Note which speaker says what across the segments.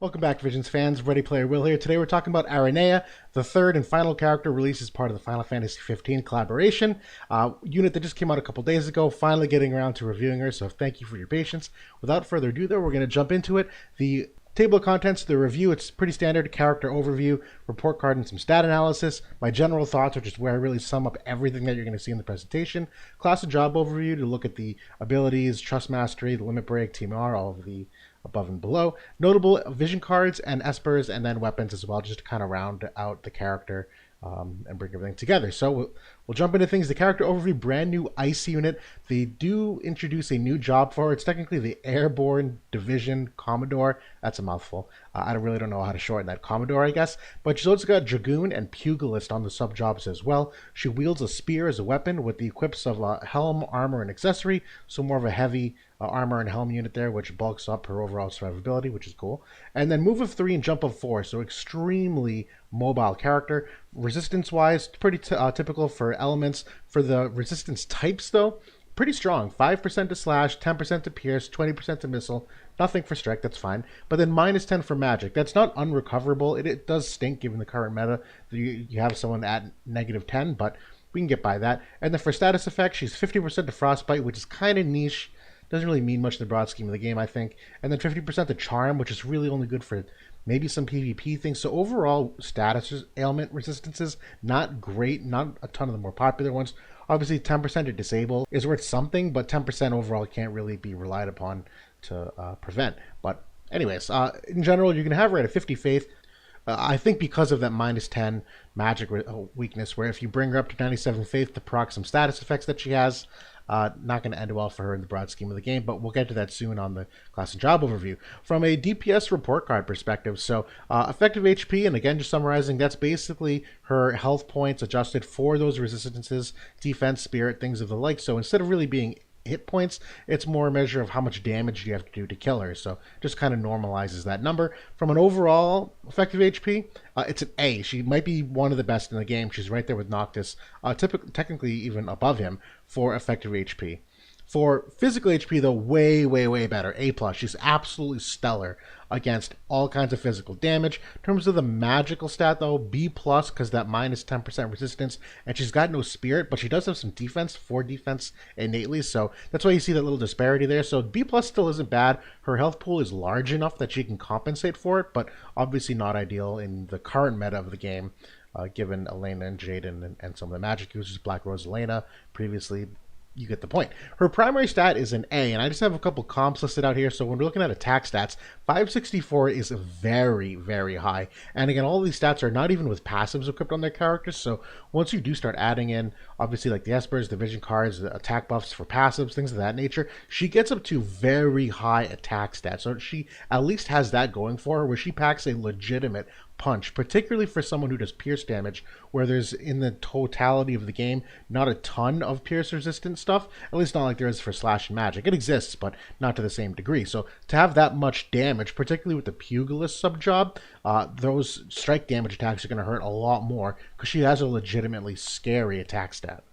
Speaker 1: Welcome back, Visions fans. Ready Player Will here. Today we're talking about Aranea, the third and final character released as part of the Final Fantasy XV collaboration. Unit that just came out a couple days ago, finally getting around to reviewing her, so thank you for your patience. Without further ado, though, we're going to jump into it. The table of contents, the review, it's pretty standard. Character overview, report card, and some stat analysis. My general thoughts, which is where I really sum up everything that you're going to see in the presentation. Class and job overview to look at the abilities, trust mastery, the limit break, team R, all of the above and below. Notable vision cards and espers, and then weapons as well, just to kind of round out the character and bring everything together. So we'll jump into things. The character overview, brand new ICE unit. They do introduce a new job for her. It's technically the Airborne Division Commodore. That's a mouthful. I really don't know how to shorten that. Commodore, I guess. But she's also got Dragoon and Pugilist on the sub-jobs as well. She wields a spear as a weapon with the equips of helm, armor, and accessory. So more of a heavy armor and helm unit there, which bulks up her overall survivability, which is cool. And then move of 3 and jump of 4, so extremely mobile character. Resistance-wise, pretty typical for elements. For the resistance types, though, pretty strong. 5% to slash, 10% to pierce, 20% to missile. Nothing for strike, that's fine. But then minus 10 for magic. That's not unrecoverable. It does stink given the current meta. You have someone at negative 10, but we can get by that. And then for status effect, she's 50% to frostbite, which is kind of niche. Doesn't really mean much in the broad scheme of the game, I think. And then 50% to charm, which is really only good for maybe some PvP things. So overall, status ailment resistances, not great. Not a ton of the more popular ones. Obviously, 10% to disable is worth something, but 10% overall can't really be relied upon to prevent. But anyways, in general, you can have her at a 50 faith. I think because of that minus 10 magic weakness, where if you bring her up to 97 faith to proc some status effects that she has, not going to end well for her in the broad scheme of the game, but we'll get to that soon on the class and job overview. From a DPS report card perspective, so effective HP, and again, just summarizing, that's basically her health points adjusted for those resistances, defense, spirit, things of the like. So instead of really being hit points, it's more a measure of how much damage you have to do to kill her, so just kind of normalizes that number. From an overall effective HP, it's an A. She might be one of the best in the game. She's right there with Noctis, technically even above him for effective HP. For physical HP, though, way better. A+. She's absolutely stellar against all kinds of physical damage. In terms of the magical stat, though, B+, because that minus 10% resistance, and she's got no spirit, but she does have some defense, 4 defense innately, so that's why you see that little disparity there. So B+ still isn't bad. Her health pool is large enough that she can compensate for it, but obviously not ideal in the current meta of the game, given Elena and Jaden and some of the magic users, Black Rose Elena, previously. You get the point. Her primary stat is an A, and I just have a couple comps listed out here. So when we're looking at attack stats, 564 is very high. And again, all these stats are not even with passives equipped on their characters. So once you do start adding in, obviously, like the espers, the vision cards, the attack buffs for passives, things of that nature, she gets up to very high attack stats. So she at least has that going for her, where she packs a legitimate punch, particularly for someone who does pierce damage, where there's, in the totality of the game, not a ton of pierce resistant stuff, at least not like there is for slash and magic. It exists, but not to the same degree. So to have that much damage, particularly with the Pugilist sub-job, those strike damage attacks are going to hurt a lot more, because she has a legitimately scary attack stat.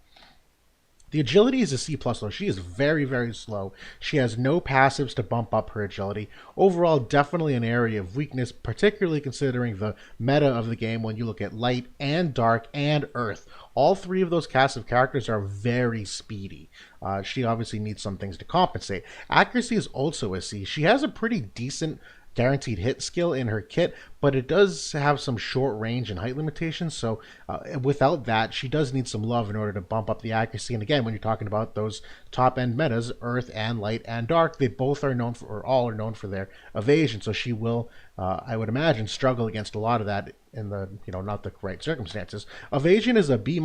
Speaker 1: The agility is a C+, though. She is very slow. She has no passives to bump up her agility. Overall, definitely an area of weakness, particularly considering the meta of the game when you look at light and dark and earth. All 3 of those casts of characters are very speedy. She obviously needs some things to compensate. Accuracy is also a C. She has a pretty decent guaranteed hit skill in her kit, but it does have some short range and height limitations, so without that, she does need some love in order to bump up the accuracy. And again, when you're talking about those top end metas, earth and light and dark, they both are known for, or all are known for, their evasion, so she will, I would imagine, struggle against a lot of that in the, not the right circumstances. Evasion is a B-,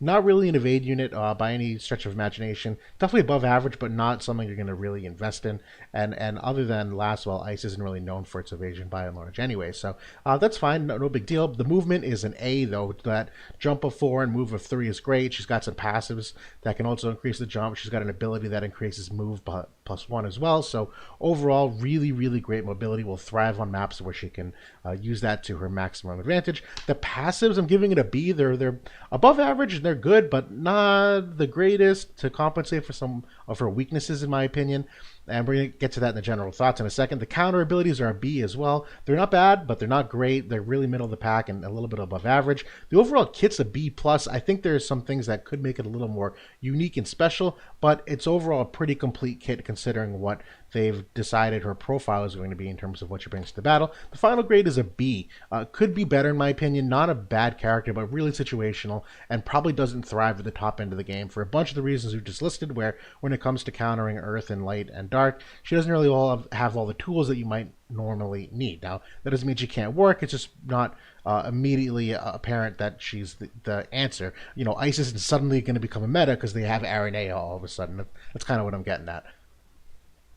Speaker 1: not really an evade unit by any stretch of imagination. Definitely above average, but not something you're going to really invest in. And other than Lastwell, Ice isn't really known for its evasion by and large anyway, so that's fine, no big deal. The movement is an A, though. That jump of 4 and move of 3 is great. She's got some passives that can also increase the jump. She's got an ability that increases move +1 as well, so overall, really great mobility. Will thrive on maps where she can use that to her maximum advantage. The passives, I'm giving it a B. They're above average and they're good, but not the greatest to compensate for some of her weaknesses, in my opinion. and we're going to get to that in the general thoughts in a second. The counter abilities are a B as well. They're not bad, but they're not great. They're really middle of the pack and a little bit above average. The overall kit's a B plus. I think there's some things that could make it a little more unique and special, but it's overall a pretty complete kit considering what they've decided her profile is going to be in terms of what she brings to the battle. The final grade is a B. Could be better in my opinion. Not a bad character, but really situational, and probably doesn't thrive at the top end of the game for a bunch of the reasons we just listed, where when it comes to countering Earth and Light and Dark, she doesn't really have all the tools that you might normally need. Now, that doesn't mean she can't work. It's just not immediately apparent that she's the answer. Ice isn't suddenly going to become a meta because they have Aranea all of a sudden. That's kind of what I'm getting at.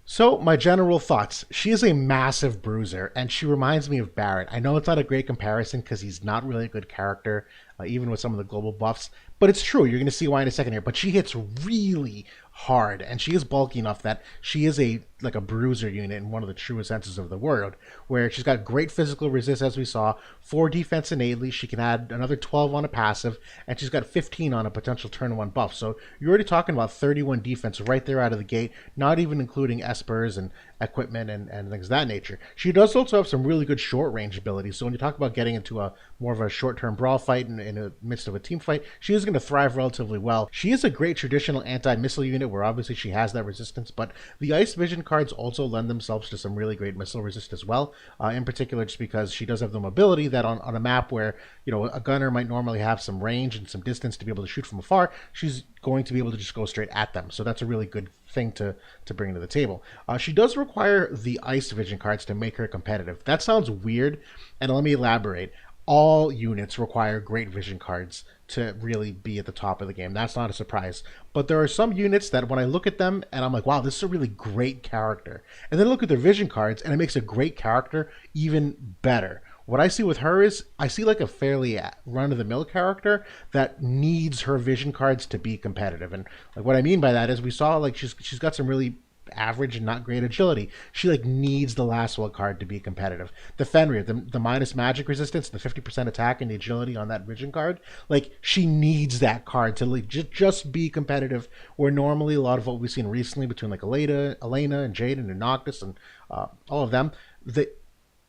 Speaker 1: So, my general thoughts. She is a massive bruiser, and she reminds me of Barrett. I know it's not a great comparison because he's not really a good character, even with some of the global buffs, but it's true. You're going to see why in a second here. But she hits really hard, and she is bulky enough that she is like a bruiser unit in one of the truest senses of the word, where she's got great physical resist, as we saw, 4 defense innately, she can add another 12 on a passive, and she's got 15 on a potential turn 1 buff. So you're already talking about 31 defense right there out of the gate, not even including espers and equipment and things of that nature. She does also have some really good short range abilities, so when you talk about getting into a more of a short-term brawl fight in the midst of a team fight, she is going to thrive relatively well. She is a great traditional anti-missile unit where obviously she has that resistance, but the Ice Vision cards also lend themselves to some really great missile resist as well, in particular just because she does have the mobility that on a map where a gunner might normally have some range and some distance to be able to shoot from afar, she's going to be able to just go straight at them. So that's a really good thing to bring to the table. She does require the Ice Vision cards to make her competitive. That sounds weird, and let me elaborate. All units require great vision cards to really be at the top of the game. That's not a surprise. But there are some units that when I look at them and I'm like, wow, this is a really great character. And then I look at their vision cards and it makes a great character even better. What I see with her is I see like a fairly run-of-the-mill character that needs her vision cards to be competitive. And like what I mean by that is we saw like she's got some really average and not great agility. She like needs the last one card to be competitive. The Fenrir, the minus magic resistance, the 50% attack and the agility on that vision card, like she needs that card to like just be competitive, where normally a lot of what we've seen recently between like Elena and Jaden and Noctis and all of them,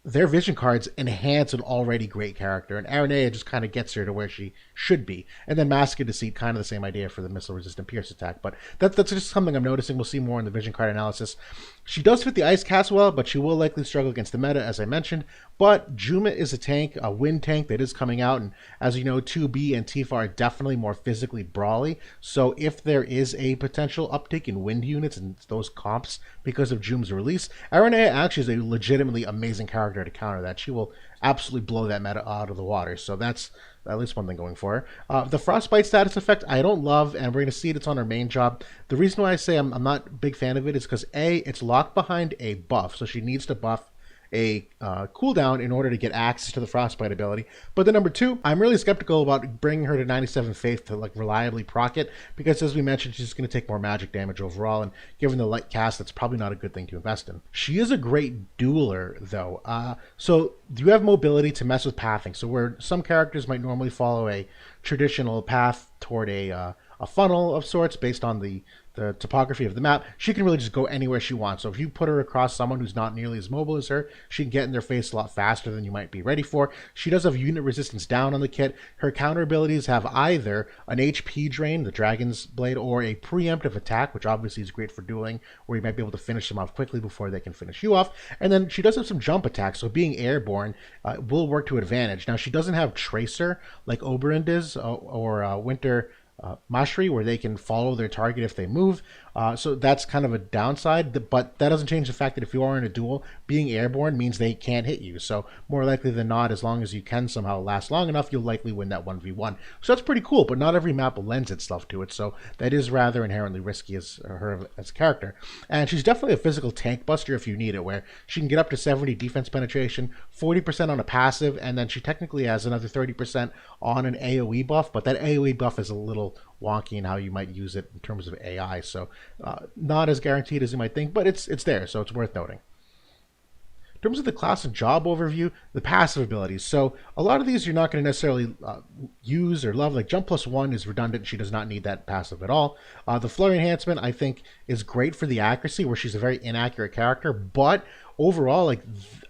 Speaker 1: their vision cards enhance an already great character, and Aranea just kind of gets her to where she should be. And then Mask of Deceit, kind of the same idea for the missile-resistant Pierce attack, but that's just something I'm noticing. We'll see more in the vision card analysis. She does fit the Ice cast well, but she will likely struggle against the meta, as I mentioned. But Juma is a tank, a wind tank that is coming out, and as you know, 2B and Tifa are definitely more physically brawly, so if there is a potential uptick in wind units and those comps because of Juma's release, Aranea actually is a legitimately amazing character to counter that. She will absolutely blow that meta out of the water, so that's at least one thing going for her. The Frostbite status effect I don't love, and we're going to see it's on her main job. The reason why I say I'm not a big fan of it is because A, it's locked behind a buff, so she needs to buff a cooldown in order to get access to the Frostbite ability. But then number 2, I'm really skeptical about bringing her to 97 Faith to like reliably proc it, because as we mentioned, she's going to take more magic damage overall, and given the light cast, that's probably not a good thing to invest in. She is a great dueler though, so you have mobility to mess with pathing, so where some characters might normally follow a traditional path toward a funnel of sorts based on the topography of the map, she can really just go anywhere she wants. So if you put her across someone who's not nearly as mobile as her, she can get in their face a lot faster than you might be ready for. She does have unit resistance down on the kit. Her counter abilities have either an HP drain, the Dragon's Blade, or a preemptive attack, which obviously is great for dueling, where you might be able to finish them off quickly before they can finish you off. And then she does have some jump attacks, so being airborne will work to advantage. Now, she doesn't have Tracer like Oberyn does, or Winter Mashri, where they can follow their target if they move. So that's kind of a downside, but that doesn't change the fact that if you are in a duel, being airborne means they can't hit you. So more likely than not, as long as you can somehow last long enough, you'll likely win that 1v1. So that's pretty cool, but not every map lends itself to it. So that is rather inherently risky as her as a character. And she's definitely a physical tank buster if you need it, where she can get up to 70 defense penetration, 40% on a passive, and then she technically has another 30% on an AoE buff, but that AoE buff is a little wonky in how you might use it in terms of AI, so not as guaranteed as you might think, but it's there, so it's worth noting. In terms of the class and job overview, the passive abilities. So a lot of these you're not going to necessarily use or love. Like Jump Plus 1 is redundant. She does not need that passive at all. The Flurry Enhancement, I think, is great for the accuracy, where she's a very inaccurate character. But overall, like,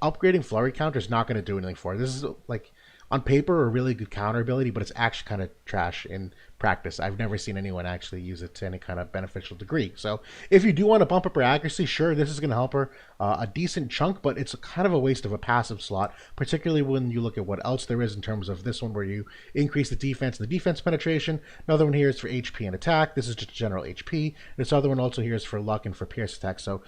Speaker 1: upgrading Flurry Counter is not going to do anything for her. This is, like, on paper, a really good counter ability, but it's actually kind of trash in practice. I've never seen anyone actually use it to any kind of beneficial degree. So if you do want to bump up her accuracy, sure, this is going to help her a decent chunk, but it's kind of a waste of a passive slot, particularly when you look at what else there is in terms of this one, where you increase the defense and the defense penetration. Another one here is for HP and attack. This is just general HP. This other one also here is for luck and for pierce attack. So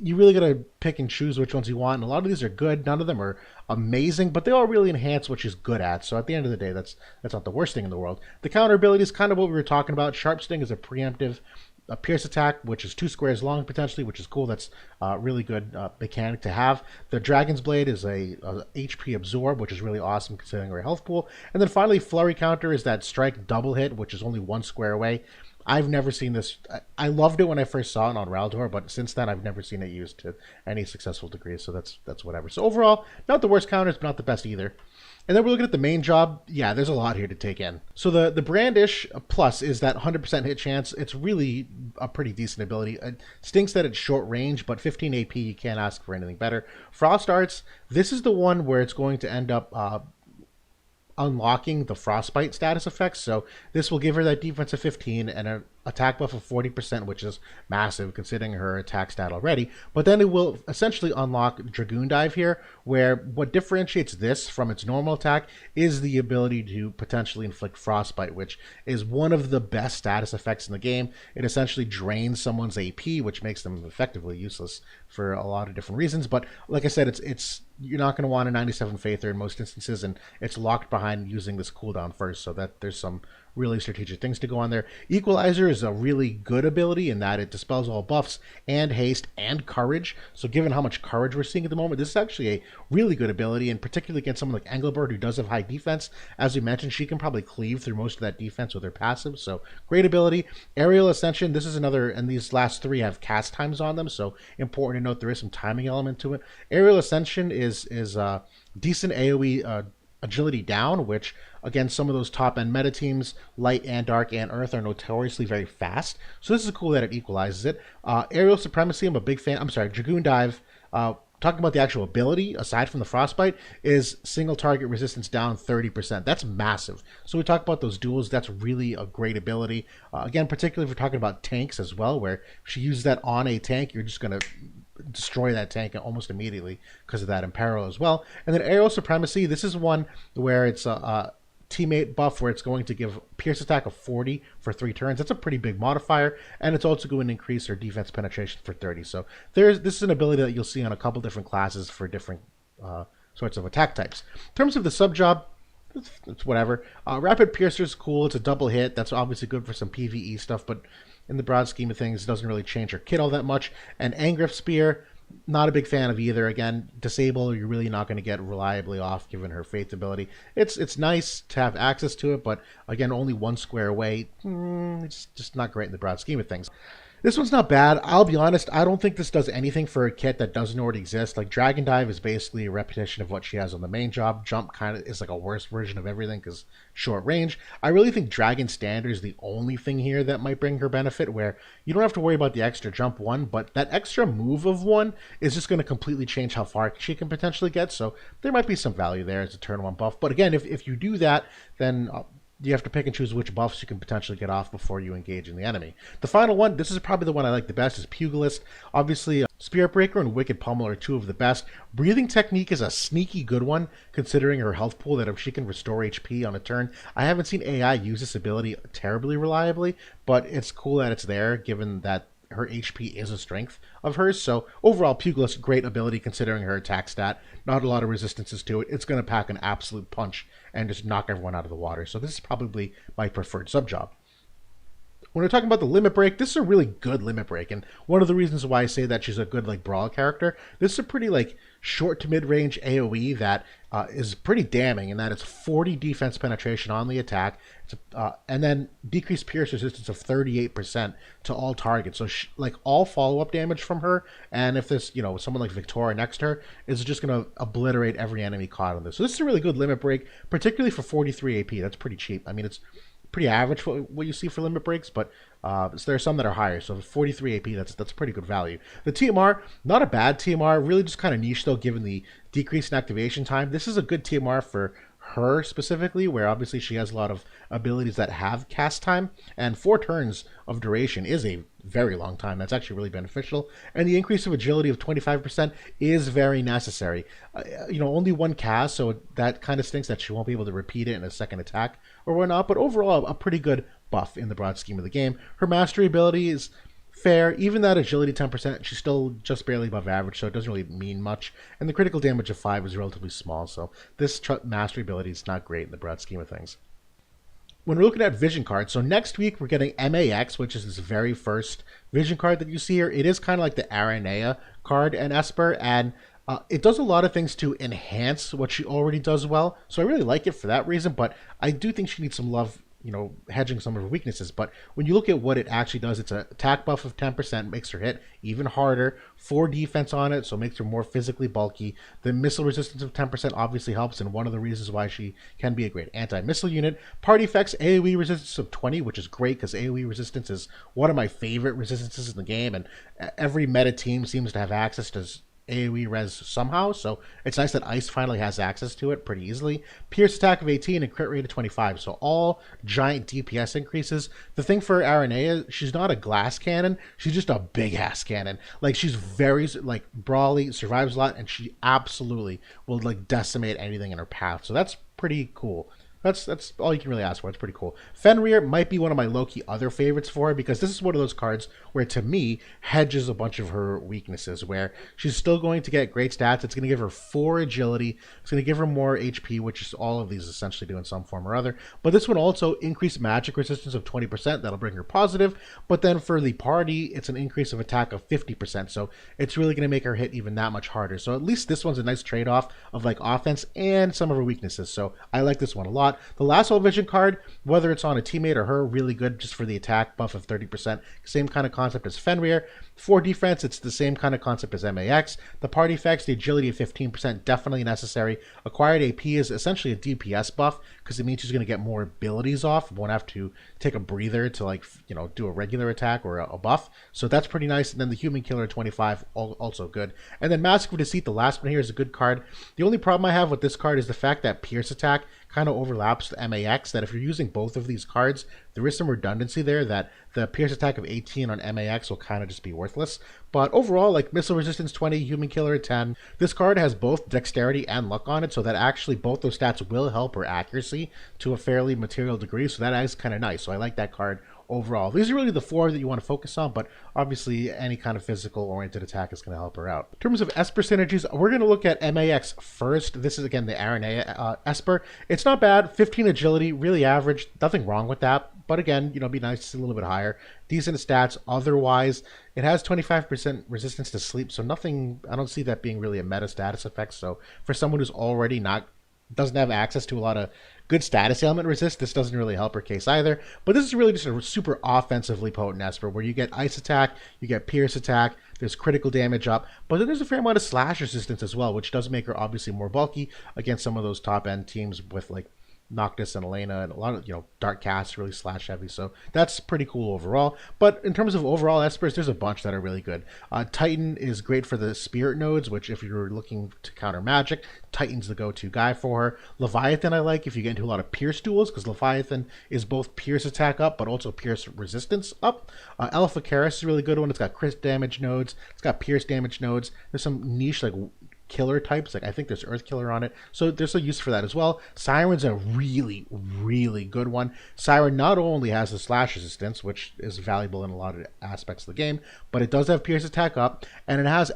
Speaker 1: you really got to pick and choose which ones you want. And a lot of these are good. None of them are amazing, but they all really enhance what she's good at. So at the end of the day, that's not the worst thing in the world. The counter ability is kind of what we were talking about. Sharp Sting is a preemptive pierce attack, which is 2 squares long potentially, which is cool. That's really good mechanic to have. The Dragon's Blade is a HP absorb, which is really awesome considering her health pool. And then finally, Flurry Counter is that strike double hit, which is only 1 square away. I've never seen this. I loved it when I first saw it on Raldor, but since then I've never seen it used to any successful degree. So that's whatever. So overall, not the worst counters, but not the best either. And then we're looking at the main job. Yeah, there's a lot here to take in. So the Brandish Plus is that 100% hit chance. It's really a pretty decent ability. It stinks that it's short range, but 15 AP, you can't ask for anything better. Frost Arts, this is the one where it's going to end up unlocking the Frostbite status effects. So this will give her that defense of 15 and an attack buff of 40%, which is massive considering her attack stat already. But then it will essentially unlock Dragoon Dive here, where what differentiates this from its normal attack is the ability to potentially inflict Frostbite, which is one of the best status effects in the game. It essentially drains someone's AP, which makes them effectively useless for a lot of different reasons. But like I said, it's you're not going to want a 97 Faither in most instances, and it's locked behind using this cooldown first, so that there's some really strategic things to go on there. Equalizer is a really good ability in that it dispels all buffs and haste and courage. So given how much courage we're seeing at the moment, this is actually a really good ability, and particularly against someone like Engelbert, who does have high defense. As we mentioned, she can probably cleave through most of that defense with her passive, so great ability. Aerial Ascension, this is another, and these last 3 have cast times on them, so important to note there is some timing element to it. Aerial Ascension is decent AoE agility down, which again, some of those top end meta teams, light and dark and earth, are notoriously very fast. So this is cool that it equalizes it. Aerial Supremacy, I'm a big fan. I'm sorry, Dragoon Dive. Talking about the actual ability, aside from the Frostbite, is single target resistance down 30%. That's massive. So we talk about those duels. That's really a great ability. Again, particularly if we're talking about tanks as well, where if she uses that on a tank, you're just going to destroy that tank almost immediately because of that imperil as well. And then Aerial Supremacy, this is one where it's a teammate buff where it's going to give pierce attack of 40 for 3 turns. That's a pretty big modifier, and it's also going to increase her defense penetration for 30. So this is an ability that you'll see on a couple different classes for different sorts of attack types. In terms of the sub job, it's whatever. Rapid Piercer is cool. It's a double hit. That's obviously good for some PvE stuff, but in the broad scheme of things, it doesn't really change her kit all that much. And Angriff Spear, not a big fan of either. Again, disable, you're really not going to get reliably off given her faith ability. It's nice to have access to it, but again, only 1 square away. It's just not great in the broad scheme of things. This one's not bad. I'll be honest, I don't think this does anything for a kit that doesn't already exist. Like, Dragon Dive is basically a repetition of what she has on the main job. Jump kind of is like a worse version of everything because short range. I really think Dragon Standard is the only thing here that might bring her benefit, where you don't have to worry about the extra jump 1, but that extra move of 1 is just going to completely change how far she can potentially get. So there might be some value there as a turn 1 buff. But again, if you do that, then you have to pick and choose which buffs you can potentially get off before you engage in the enemy. The final one, this is probably the one I like the best, is Pugilist. Obviously, Spirit Breaker and Wicked Pummel are 2 of the best. Breathing Technique is a sneaky good one, considering her health pool, that if she can restore HP on a turn. I haven't seen AI use this ability terribly reliably, but it's cool that it's there, given that her HP is a strength of hers. So overall, Pugilist, great ability considering her attack stat. Not a lot of resistances to it. It's going to pack an absolute punch and just knock everyone out of the water. So this is probably my preferred sub-job. When we're talking about the limit break, this is a really good limit break, and one of the reasons why I say that she's a good brawl character, this is a pretty short to mid-range AoE that is pretty damning in that it's 40 defense penetration on the attack, and then decreased pierce resistance of 38% to all targets. So like all follow-up damage from her, and if there's someone like Victoria next to her, is just going to obliterate every enemy caught on this. So this is a really good limit break, particularly for 43 AP. That's pretty cheap. I mean, it's pretty average for what you see for limit breaks, but so there are some that are higher. So 43 AP, that's pretty good value. The TMR, not a bad TMR, really just kind of niche though, given the decrease in activation time. This is a good TMR for her specifically, where obviously she has a lot of abilities that have cast time, and 4 turns of duration is a very long time. That's actually really beneficial, and the increase of agility of 25% is very necessary. Only 1 cast, so that kind of stinks that she won't be able to repeat it in a second attack or whatnot, but overall a pretty good buff in the broad scheme of the game. Her mastery ability is fair. Even that agility 10%, she's still just barely above average, so it doesn't really mean much. And the critical damage of 5 is relatively small, so this mastery ability is not great in the broad scheme of things. When we're looking at vision cards, so next week we're getting MAX, which is this very first vision card that you see here. It is kind of like the Aranea card in Esper, and it does a lot of things to enhance what she already does well. So I really like it for that reason, but I do think she needs some love, hedging some of her weaknesses. But when you look at what it actually does, it's an attack buff of 10%, makes her hit even harder, 4 defense on it, so makes her more physically bulky. The missile resistance of 10% obviously helps, and one of the reasons why she can be a great anti-missile unit. Party effects, AoE resistance of 20, which is great because AoE resistance is one of my favorite resistances in the game, and every meta team seems to have access to AoE res somehow, so it's nice that Ice finally has access to it pretty easily. Pierce attack of 18 and crit rate of 25, so all giant DPS increases. The thing for Aranea, she's not a glass cannon, she's just a big ass cannon. Like, she's very brawly, survives a lot, and she absolutely will decimate anything in her path, so that's pretty cool. That's all you can really ask for. It's pretty cool. Fenrir might be one of my low-key other favorites for her, because this is one of those cards where, to me, hedges a bunch of her weaknesses, where she's still going to get great stats. It's going to give her 4 agility. It's going to give her more HP, which is all of these essentially do in some form or other. But this one also increased magic resistance of 20%. That'll bring her positive. But then for the party, it's an increase of attack of 50%. So it's really going to make her hit even that much harder. So at least this one's a nice trade-off of offense and some of her weaknesses. So I like this one a lot. The Lasso Vision card, whether it's on a teammate or her, really good just for the attack buff of 30%. Same kind of concept as Fenrir. For defense, it's the same kind of concept as MAX. The party effects, the agility of 15%, definitely necessary. Acquired AP is essentially a DPS buff because it means she's going to get more abilities off. Won't have to take a breather to do a regular attack or a buff. So that's pretty nice. And then the Human Killer 25, also good. And then Mask of Deceit, the last one here, is a good card. The only problem I have with this card is the fact that Pierce attack kind of overlaps the MAX, that if you're using both of these cards, there is some redundancy there that the Pierce attack of 18 on MAX will kind of just be worthless. But overall, missile resistance 20, human killer 10. This card has both dexterity and luck on it, so that actually both those stats will help her accuracy to a fairly material degree, so that is kind of nice. So I like that card overall. These are really the 4 that you want to focus on, but obviously any kind of physical oriented attack is going to help her out. In terms of Esper synergies, we're going to look at MAX first. This is again the Aranea Esper. It's not bad, 15 agility, really average, nothing wrong with that, but again, be nice to see a little bit higher. Decent stats otherwise. It has 25% resistance to sleep, so nothing, I don't see that being really a meta status effect. So for someone who's already doesn't have access to a lot of good status ailment resist, this doesn't really help her case either. But this is really just a super offensively potent Esper, where you get ice attack, you get pierce attack, there's critical damage up, but then there's a fair amount of slash resistance as well, which does make her obviously more bulky against some of those top end teams with Noctis and Elena, and a lot of dark casts really slash heavy, so that's pretty cool overall. But in terms of overall Espers, there's a bunch that are really good. Titan is great for the spirit nodes, which if you're looking to counter magic, Titan's the go-to guy for her. Leviathan I like if you get into a lot of pierce duels, because Leviathan is both pierce attack up but also pierce resistance up. Alpha Karis is a really good one. It's got crit damage nodes, it's got pierce damage nodes. There's some niche killer types, I think there's Earth Killer on it, so there's a use for that as well. Siren's a really, really good one. Siren not only has the slash resistance, which is valuable in a lot of aspects of the game, but it does have pierce attack up, and it has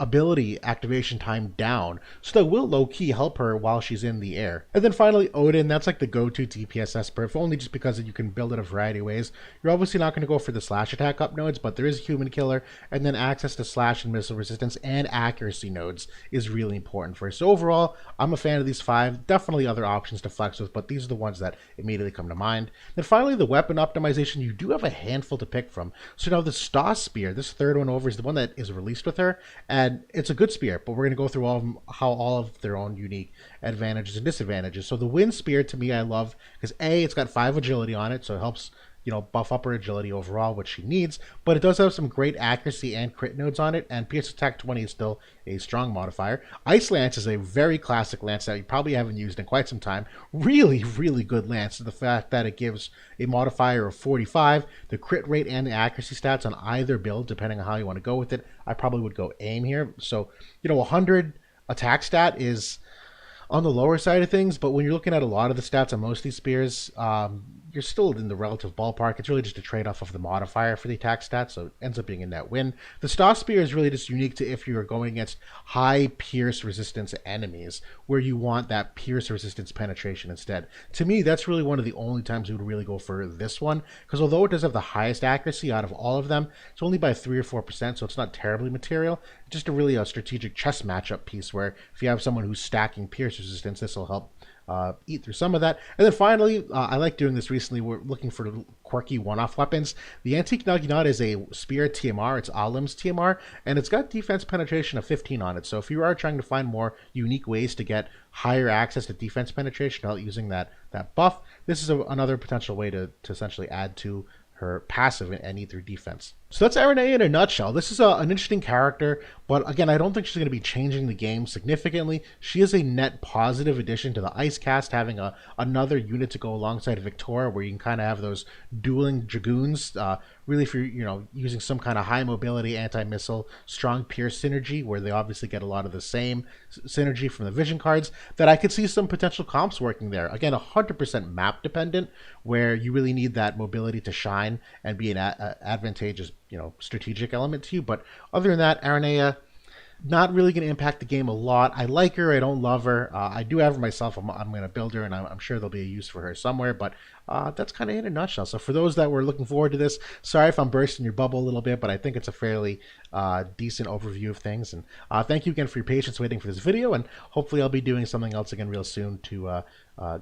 Speaker 1: ability activation time down, so that will low-key help her while she's in the air. And then finally Odin, that's the go-to DPS Esper, if only just because you can build it a variety of ways. You're obviously not going to go for the slash attack up nodes, but there is human killer, and then access to slash and missile resistance and accuracy nodes. is really important for her. So overall, I'm a fan of these 5. Definitely other options to flex with, but these are the ones that immediately come to mind. Then finally, the weapon optimization, you do have a handful to pick from. So now the Stoss Spear, this third one over, is the one that is released with her, and it's a good spear, but we're going to go through all of them, how all of their own unique advantages and disadvantages. So the Wind Spear, to me, I love, because A, it's got 5 agility on it, so it helps buff up her agility overall, which she needs, but it does have some great accuracy and crit nodes on it, and Pierce Attack 20 is still a strong modifier. Ice Lance is a very classic lance that you probably haven't used in quite some time. Really, really good lance. The fact that it gives a modifier of 45, the crit rate and the accuracy stats on either build, depending on how you want to go with it, I probably would go aim here. So, 100 attack stat is on the lower side of things, but when you're looking at a lot of the stats on most of these spears, you're still in the relative ballpark. It's really just a trade-off of the modifier for the attack stats, so it ends up being a net win. The Stoss Spear is really just unique to if you are going against high pierce resistance enemies, where you want that pierce resistance penetration instead. To me, that's really one of the only times we would really go for this one, because although it does have the highest accuracy out of all of them, it's only by 3 or 4%, so it's not terribly material. Just a strategic chess matchup piece where if you have someone who's stacking pierce resistance, this will help eat through some of that. And then finally, I like doing this recently. We're looking for quirky one-off weapons. The Antique Naginata is a spear TMR. It's Alim's TMR, and it's got defense penetration of 15 on it. So if you are trying to find more unique ways to get higher access to defense penetration without using that buff, this is another potential way to essentially add to her passive and eat through defense. So that's Aranea in a nutshell. This is an interesting character, but again, I don't think she's going to be changing the game significantly. She is a net positive addition to the Ice Cast, having another unit to go alongside Victoria, where you can kind of have those dueling dragoons. Really, if you're using some kind of high mobility anti-missile, strong pierce synergy, where they obviously get a lot of the same synergy from the vision cards, that I could see some potential comps working there. Again, 100% map dependent, where you really need that mobility to shine and be an advantageous strategic element to you. But other than that, Aranea, not really going to impact the game a lot. I like her. I don't love her. I do have her myself. I'm going to build her, and I'm sure there'll be a use for her somewhere. But that's kind of in a nutshell. So for those that were looking forward to this, sorry if I'm bursting your bubble a little bit, but I think it's a fairly decent overview of things. And thank you again for your patience waiting for this video. And hopefully I'll be doing something else again real soon to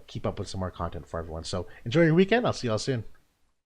Speaker 1: keep up with some more content for everyone. So enjoy your weekend. I'll see you all soon.